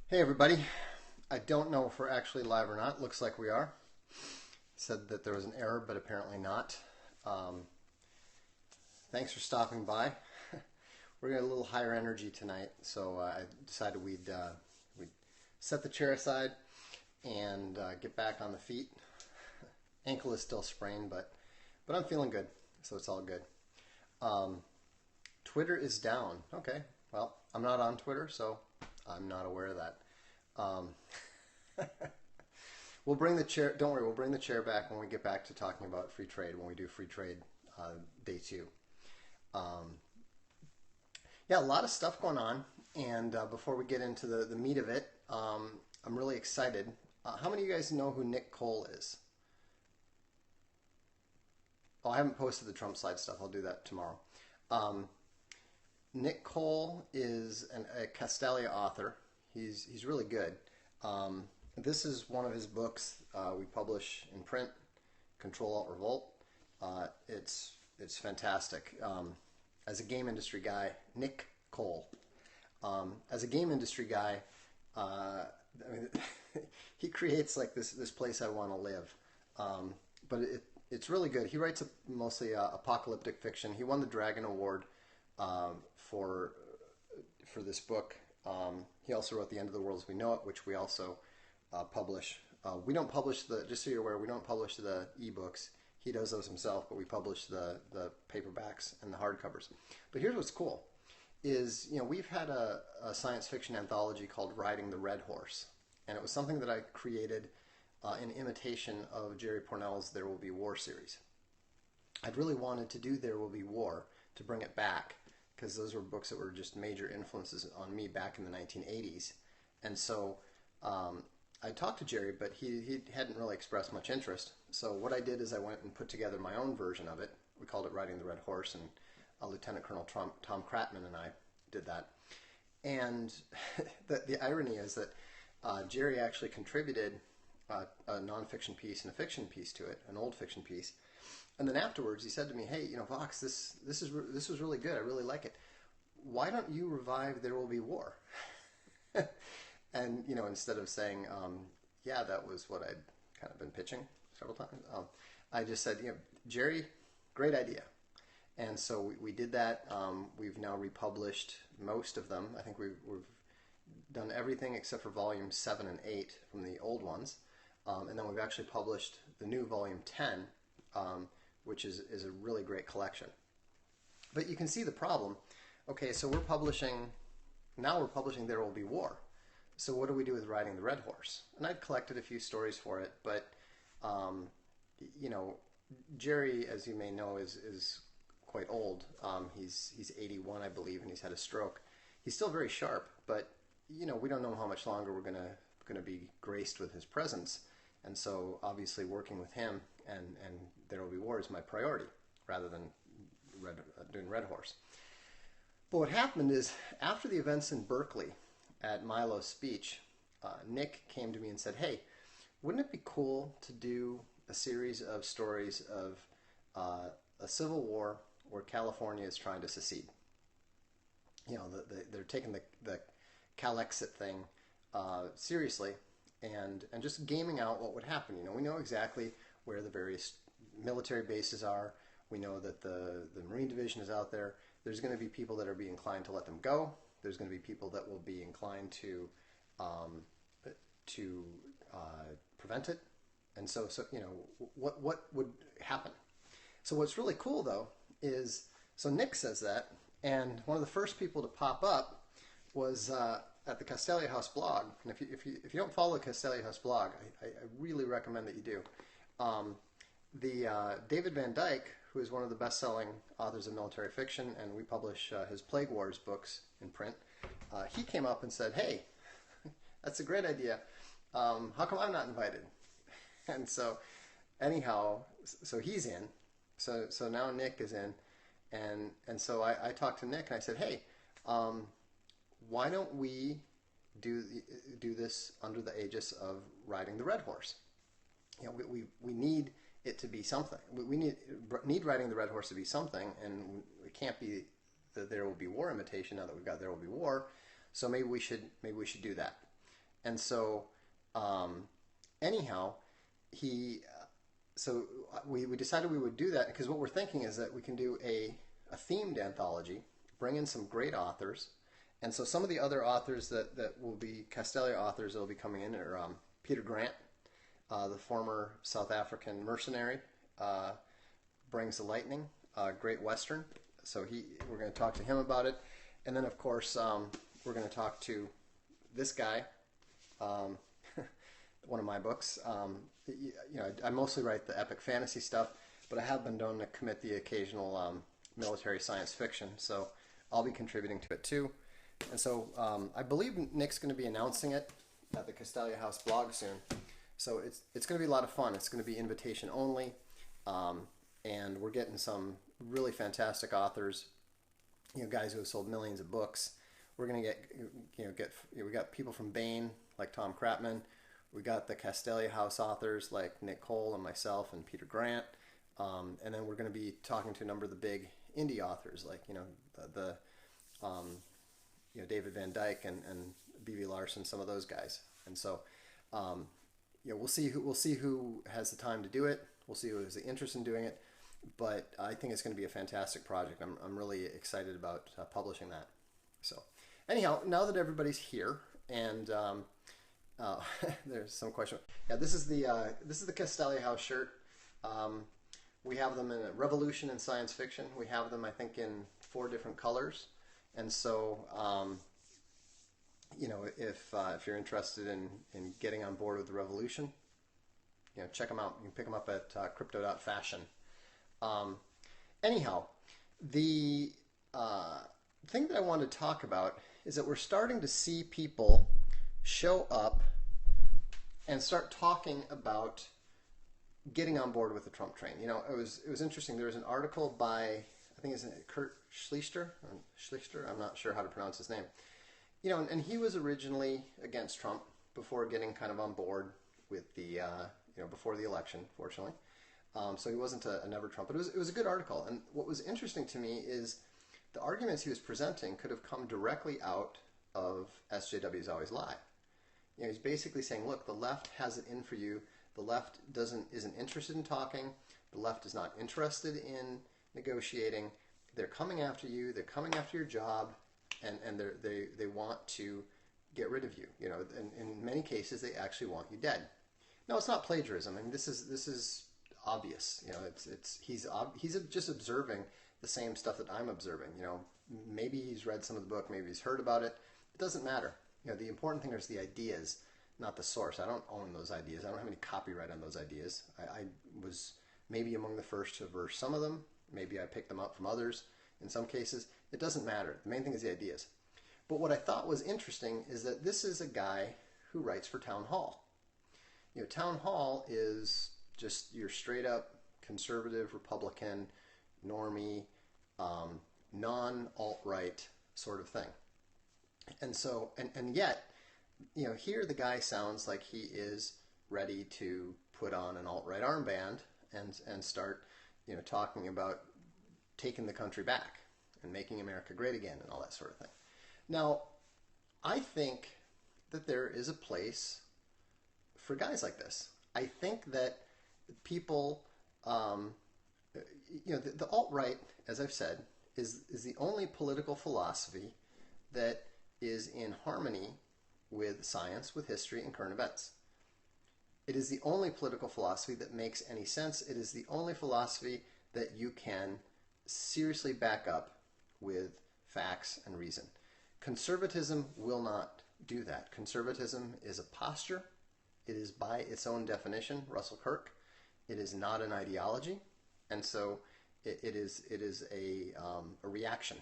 Hey everybody. I don't know if we're actually live or not. Looks like we are. Said that there was an error, but apparently not. Thanks for stopping by. We're getting a little higher energy tonight, so I decided we'd set the chair aside and get back on the feet. Ankle is still sprained, but I'm feeling good, so it's all good. Twitter is down. Okay, well, I'm not on Twitter, so I'm not aware of that. Um, we'll bring the chair. Don't worry, we'll bring the chair back when we get back to talking about free trade. When we do free trade day two. Um, yeah, a lot of stuff going on. And before we get into the meat of it, I'm really excited. How many of you guys know who Nick Cole is? Oh, I haven't posted the Trump slide stuff. I'll do that tomorrow. Um, Nick Cole is a Castalia author. He's really good. Um, this is one of his books we publish in print, Control Alt Revolt. It's fantastic. As a game industry guy, Nick Cole. As a game industry guy, I mean, he creates like this place I want to live. But it's really good. He writes mostly apocalyptic fiction. He won the Dragon Award for this book. He also wrote The End of the World as We Know It, which we also publish. We don't publish just so you're aware, we don't publish the ebooks. He does those himself, but we publish the paperbacks and the hardcovers. But here's what's cool is, we've had a science fiction anthology called Riding the Red Horse. And it was something that I created in imitation of Jerry Pournelle's There Will Be War series. I'd really wanted to do There Will Be War to bring it back because those were books that were just major influences on me back in the 1980s. And so I talked to Jerry, but he hadn't really expressed much interest. So what I did is I went and put together my own version of it. We called it Riding the Red Horse, and Lieutenant Colonel Tom Kratman and I did that. And the irony is that Jerry actually contributed a nonfiction piece and a fiction piece to it, an old fiction piece. And then afterwards, he said to me, "Hey, Vox, this was really good. I really like it. Why don't you revive There Will Be War?" And instead of saying, "Yeah, that was what I'd kind of been pitching several times," I just said, "Jerry, great idea." And so we did that. We've now republished most of them. I think we've done everything except for volumes 7 and 8 from the old ones. And then we've actually published the new volume 10, which is a really great collection. But you can see the problem. Okay, so we're publishing There Will Be War. So what do we do with Riding the Red Horse? And I'd collected a few stories for it, but Jerry, as you may know, is quite old. He's 81, I believe, and he's had a stroke. He's still very sharp, but we don't know how much longer we're gonna be graced with his presence. And so obviously working with him and There Will Be War is my priority rather than doing Red Horse. But what happened is after the events in Berkeley at Milo's speech, Nick came to me and said, "Hey, wouldn't it be cool to do a series of stories of a civil war where California is trying to secede?" They're taking the Calexit thing seriously and just gaming out what would happen. We know exactly where the various military bases are. We know that the Marine Division is out there. There's going to be people that are be inclined to let them go. There's going to be people that will be inclined to prevent it. And so what would happen? So what's really cool though is, so Nick says that, and one of the first people to pop up was at the Castalia House blog. And if you don't follow the Castalia House blog, I really recommend that you do. David Van Dyke, who is one of the best-selling authors of military fiction, and we publish his Plague Wars books in print, he came up and said, "Hey, that's a great idea. How come I'm not invited?" And so, anyhow, so he's in. So now Nick is in, and so I talked to Nick and I said, "Hey, why don't we do this under the aegis of Riding the Red Horse? We need it to be something. We need Riding the Red Horse to be something, and it can't be the There Will Be War imitation now that we've got There Will Be War. So maybe we should do that." And so anyhow, he so we decided we would do that because what we're thinking is that we can do a themed anthology, bring in some great authors. And so some of the other authors that will be Castalia authors that will be coming in are Peter Grant, the former South African mercenary, brings the lightning, Great Western. So we're going to talk to him about it. And then, of course, we're going to talk to this guy, one of my books. I mostly write the epic fantasy stuff, but I have been known to commit the occasional military science fiction. So I'll be contributing to it too. And so I believe Nick's going to be announcing it at the Castalia House blog soon. So it's going to be a lot of fun. It's going to be invitation only, and we're getting some really fantastic authors, guys who have sold millions of books. We're going to we got people from Bain like Tom Kratman. We got the Castalia House authors like Nick Cole and myself and Peter Grant, and then we're going to be talking to a number of the big indie authors like David Van Dyke and B.B. Larson, some of those guys. And so we'll see who has the time to do it. We'll see who has the interest in doing it. But I think it's going to be a fantastic project. I'm really excited about publishing that. So anyhow, now that everybody's here, and there's some question. Yeah, this is the Castalia House shirt. We have them in Revolution and Science Fiction. We have them, I think, in 4 different colors. And so, if you're interested in getting on board with the Revolution, check them out. You can pick them up at crypto.fashion. Anyhow, the thing that I want to talk about is that we're starting to see people show up and start talking about getting on board with the Trump train. It was interesting. There was an article by, I think it's Kurt Schlichter. I'm not sure how to pronounce his name. And he was originally against Trump before getting kind of on board with the, before the election, fortunately. So he wasn't a never Trump, but it was a good article. And what was interesting to me is the arguments he was presenting could have come directly out of SJW's Always Lie. He's basically saying, look, the left has it in for you. The left isn't interested in talking. The left is not interested in negotiating. They're coming after you. They're coming after your job, and they want to get rid of you. And in many cases, they actually want you dead. No, it's not plagiarism. I mean, this is obvious. He's just observing the same stuff that I'm observing. Maybe he's read some of the book. Maybe he's heard about it. It doesn't matter. The important thing is the ideas, not the source. I don't own those ideas. I don't have any copyright on those ideas. I was maybe among the first to verse some of them. Maybe I picked them up from others in some cases. It doesn't matter. The main thing is the ideas. But what I thought was interesting is that this is a guy who writes for Town Hall. Town Hall is just your straight up conservative, Republican, normie, non-alt-right sort of thing. And so, and yet, here the guy sounds like he is ready to put on an alt-right armband and start, talking about taking the country back and making America great again and all that sort of thing. Now, I think that there is a place for guys like this. I think that people, the alt-right, as I've said, is the only political philosophy that is in harmony with science, with history, and current events. It is the only political philosophy that makes any sense. It is the only philosophy that you can seriously back up with facts and reason. Conservatism will not do that. Conservatism is a posture. It is by its own definition, Russell Kirk. It is not an ideology, and so it is a reaction.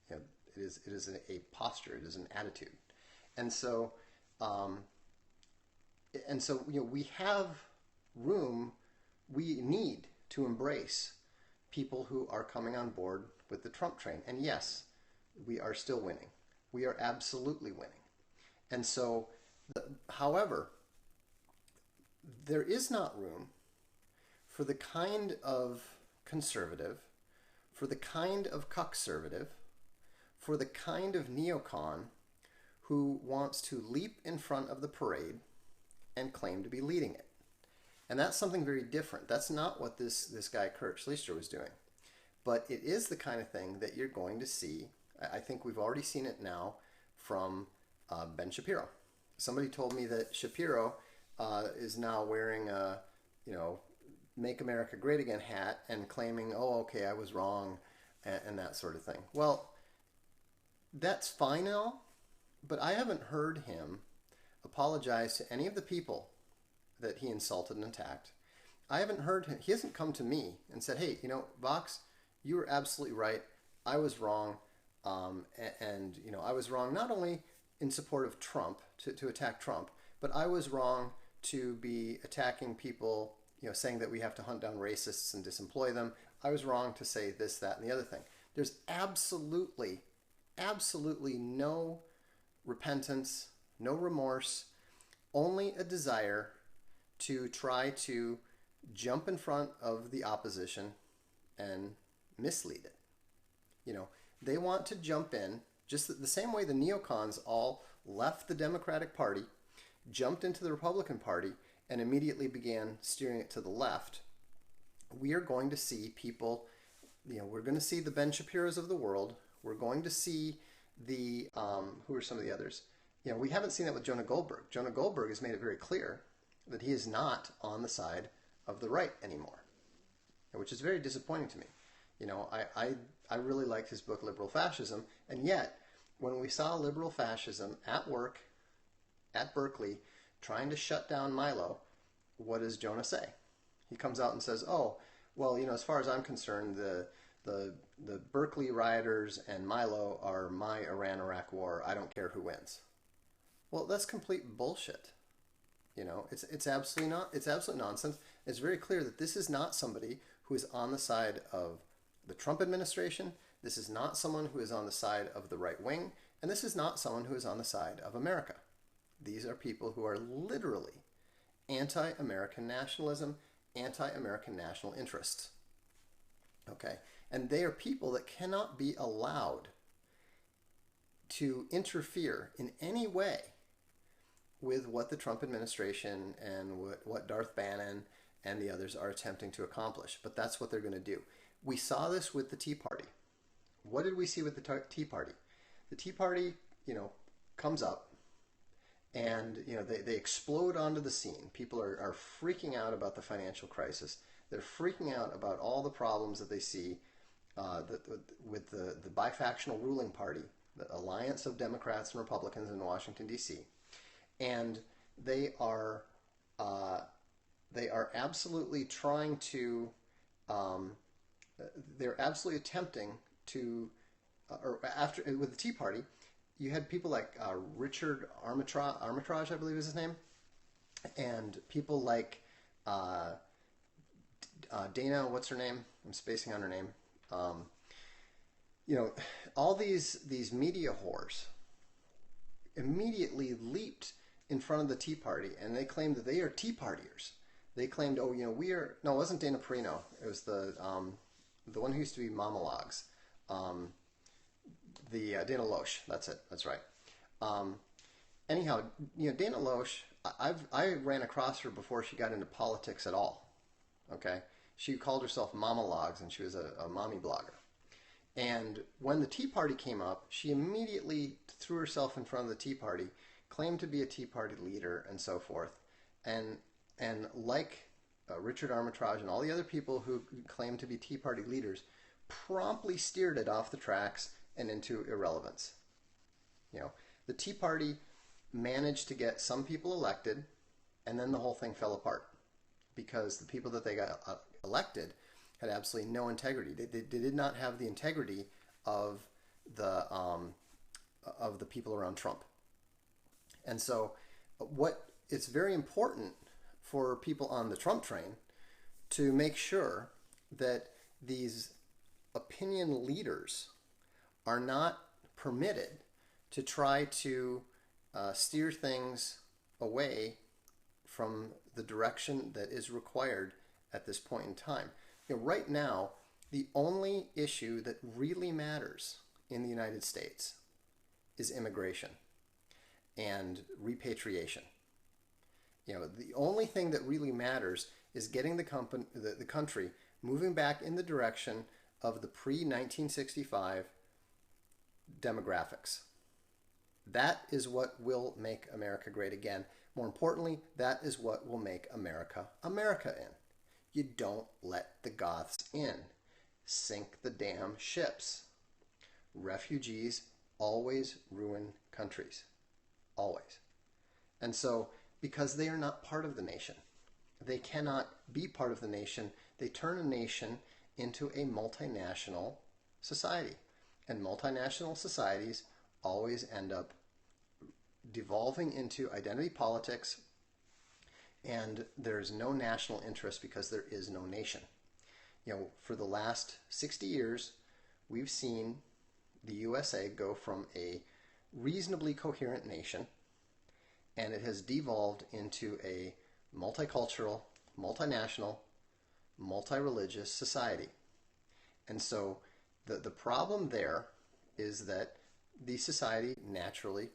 It is a posture. It is an attitude, and so we have room. We need to embrace people who are coming on board with the Trump train. And yes, we are still winning. We are absolutely winning. And so, however, there is not room for the kind of conservative, for the kind of cuckservative, for the kind of neocon who wants to leap in front of the parade and claim to be leading it. And that's something very different. That's not what this guy Kurt Schlichter was doing. But it is the kind of thing that you're going to see. I think we've already seen it now from Ben Shapiro. Somebody told me that Shapiro is now wearing a, Make America Great Again hat and claiming, oh, okay, I was wrong, and that sort of thing. Well, that's fine and all, but I haven't heard him apologize to any of the people that he insulted and attacked. I haven't heard him, he hasn't come to me and said, hey, Vox, you were absolutely right. I was wrong. And I was wrong not only in support of Trump, to attack Trump, but I was wrong to be attacking people, saying that we have to hunt down racists and disemploy them. I was wrong to say this, that, and the other thing. There's absolutely no repentance, no remorse, only a desire to try to jump in front of the opposition and mislead it. They want to jump in just the same way the neocons all left the Democratic Party, jumped into the Republican Party, and immediately began steering it to the left. We are going to see people, we're going to see the Ben Shapiros of the world. We're going to see the, who are some of the others? We haven't seen that with Jonah Goldberg. Jonah Goldberg has made it very clear that he is not on the side of the right anymore, which is very disappointing to me. I really liked his book, Liberal Fascism, and yet when we saw liberal fascism at work at Berkeley trying to shut down Milo, what does Jonah say? He comes out and says, oh, well, as far as I'm concerned, the Berkeley rioters and Milo are my Iran-Iraq war. I don't care who wins. Well, that's complete bullshit. It's absolute nonsense. It's very clear that this is not somebody who is on the side of the Trump administration. This is not someone who is on the side of the right wing, and this is not someone who is on the side of America. These are people who are literally anti-American nationalism, anti-American national interests. Okay? And they are people that cannot be allowed to interfere in any way with what the Trump administration and what Darth Bannon and the others are attempting to accomplish. But that's what they're going to do. We saw this with the Tea Party. What did we see with the Tea Party? The Tea Party, comes up and, they explode onto the scene. People are freaking out about the financial crisis. They're freaking out about all the problems that they see with the bifactional ruling party, the alliance of Democrats and Republicans in Washington, D.C. And they are absolutely trying to, they're absolutely attempting to, with the Tea Party, you had people like Richard Armitage, I believe is his name, and people like Dana, what's her name? I'm spacing on her name. All these media whores immediately leaped in front of the Tea Party, and they claimed that they are Tea Partiers. They claimed, oh, we are. No, it wasn't Dana Perino. It was the one who used to be Monologues. Dana Loesch. That's it. That's right. Anyhow, Dana Loesch. I ran across her before she got into politics at all. Okay, she called herself Monologues, and she was a mommy blogger. And when the Tea Party came up, she immediately threw herself in front of the Tea Party, claimed to be a Tea Party leader, and so forth. And like Richard Armitage and all the other people who claimed to be Tea Party leaders, promptly steered it off the tracks and into irrelevance. The Tea Party managed to get some people elected, and then the whole thing fell apart because the people that they got elected had absolutely no integrity. They did not have the integrity of the people around Trump. And so it's very important for people on the Trump train to make sure that these opinion leaders are not permitted to try to steer things away from the direction that is required at this point in time. Right now, the only issue that really matters in the United States is immigration. and repatriation. The only thing that really matters is getting the country moving back in the direction of the pre-1965 demographics. That is what will make America great again. More importantly, that is what will make America America in. You don't let the Goths in. Sink the damn ships. Refugees always ruin countries. Always. And so, because they are not part of the nation, they cannot be part of the nation, they turn a nation into a multinational society. And multinational societies always end up devolving into identity politics, and there's no national interest because there is no nation. For the last 60 years, we've seen the USA go from a reasonably coherent nation, and it has devolved into a multicultural, multinational, multi-religious society. And so the problem there is that the society naturally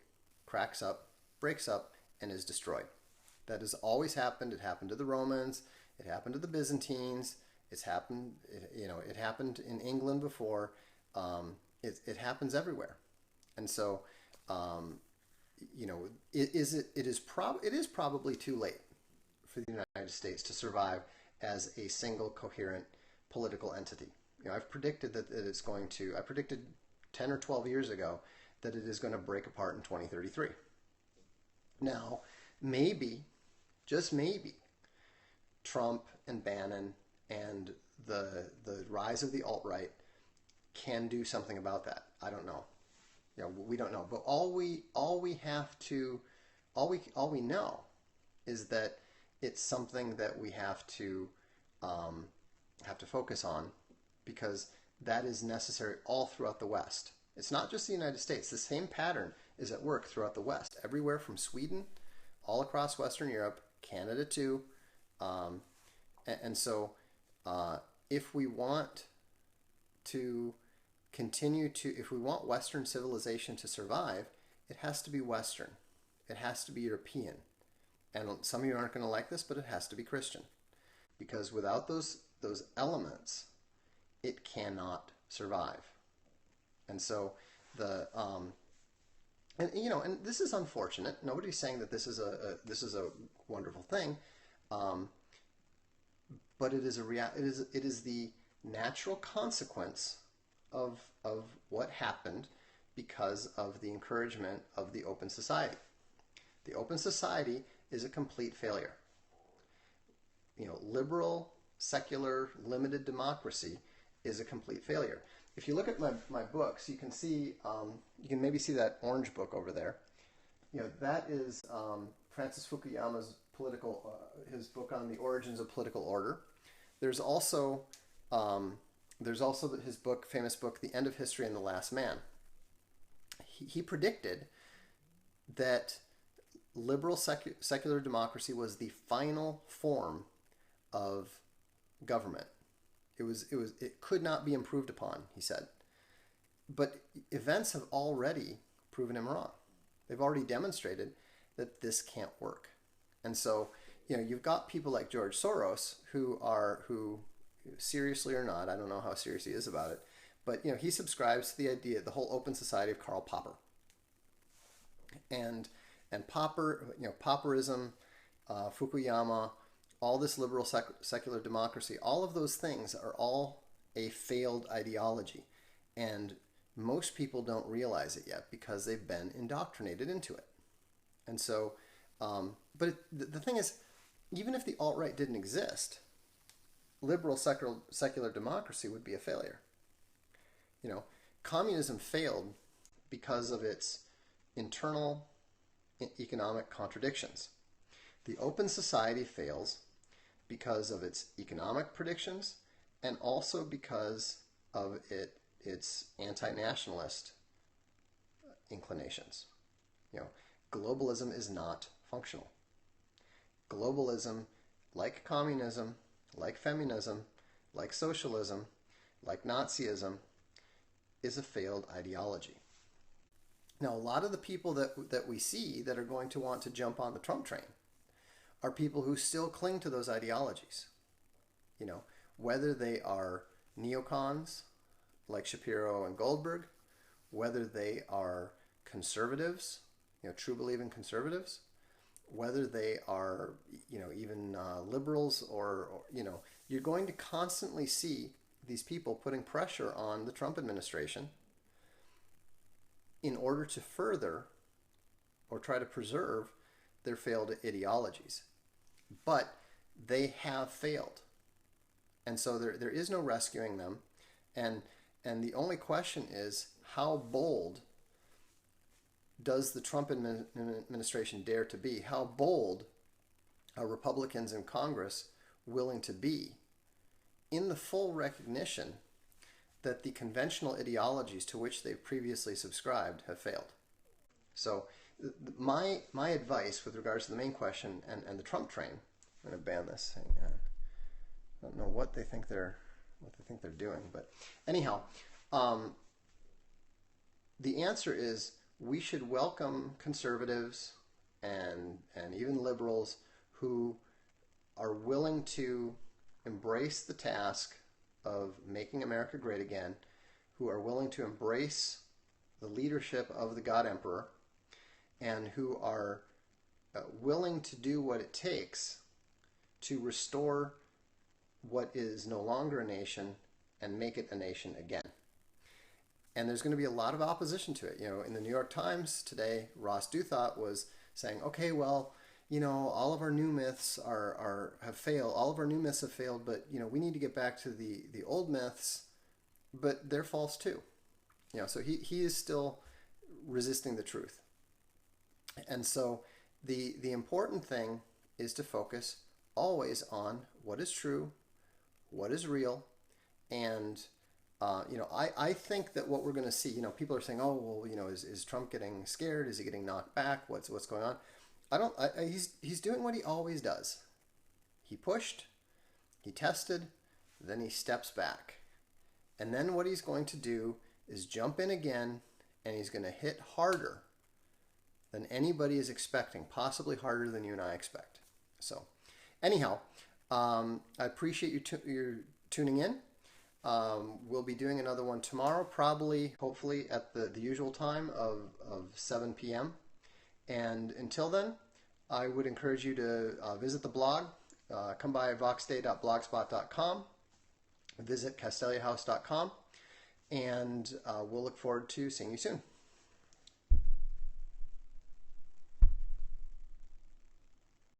cracks up, breaks up, and is destroyed. That has always happened. It happened to the Romans. It happened to the Byzantines. It happened in England before. It happens everywhere. And so, it is probably too late for the United States to survive as a single coherent political entity. I've predicted that it's going to. I predicted 10 or 12 years ago that it is going to break apart in 2033. Now, maybe, just maybe, Trump and Bannon and the rise of the alt-right can do something about that. I don't know. We don't know. But all we know is that it's something that we have to focus on, because that is necessary all throughout the West. It's not just the United States. The same pattern is at work throughout the West. Everywhere from Sweden, all across Western Europe, Canada too. And so if we want to if we want Western civilization to survive, it has to be Western. It has to be European. And some of you aren't going to like this, but it has to be Christian. Because without those elements, it cannot survive. And so and this is unfortunate. Nobody's saying that this is a wonderful thing, but it is it is the natural consequence of what happened because of the encouragement of the open society. The open society is a complete failure. Liberal, secular, limited democracy is a complete failure. If you look at my books, you can see, you can maybe see that orange book over there. That is Francis Fukuyama's his book on the origins of political order. There's also his famous book, The End of History and the Last Man. He predicted that liberal secular democracy was the final form of government. It could not be improved upon, he said. But events have already proven him wrong. They've already demonstrated that this can't work. And so, you've got people like George Soros who seriously or not, I don't know how serious he is about it, but he subscribes to the idea, the whole open society of Karl Popper. And Popper, Popperism, Fukuyama, all this liberal secular democracy, all of those things are all a failed ideology. And most people don't realize it yet because they've been indoctrinated into it. And so, but the thing is, even if the alt-right didn't exist, liberal secular democracy would be a failure. Communism failed because of its internal economic contradictions. The open society fails because of its economic predictions and also because of its anti-nationalist inclinations. Globalism is not functional. Globalism, like communism, like feminism, like socialism, like Nazism, is a failed ideology. Now, a lot of the people that we see that are going to want to jump on the Trump train are people who still cling to those ideologies. You know, whether they are neocons like Shapiro and Goldberg, whether they are conservatives, you know, true believing conservatives, whether they are, you know, even liberals or, you know, you're going to constantly see these people putting pressure on the Trump administration in order to further or try to preserve their failed ideologies. But they have failed. And so there is no rescuing them. And the only question is, how bold does the Trump administration dare to be? How bold are Republicans in Congress willing to be in the full recognition that the conventional ideologies to which they've previously subscribed have failed? So my advice with regards to the main question and the Trump train, I'm going to ban this thing. I don't know what they think they're doing, but anyhow, the answer is we should welcome conservatives and even liberals who are willing to embrace the task of making America great again, who are willing to embrace the leadership of the God Emperor, and who are willing to do what it takes to restore what is no longer a nation and make it a nation again. And there's going to be a lot of opposition to it. You know, in the New York Times today, Ross Douthat was saying, okay, well, you know, all of our new myths have failed. All of our new myths have failed, but, you know, we need to get back to the old myths, but they're false too. You know, so he is still resisting the truth. And so the important thing is to focus always on what is true, what is real, and you know, I think that what we're going to see, you know, people are saying, oh, well, you know, is Trump getting scared? Is he getting knocked back? What's going on? He's doing what he always does. He pushed, he tested, then he steps back. And then what he's going to do is jump in again, and he's going to hit harder than anybody is expecting, possibly harder than you and I expect. So anyhow, I appreciate you tuning in. We'll be doing another one tomorrow, probably, hopefully, at the usual time of 7 p.m. And until then, I would encourage you to visit the blog. Come by voxday.blogspot.com, visit casteliahouse.com, and we'll look forward to seeing you soon.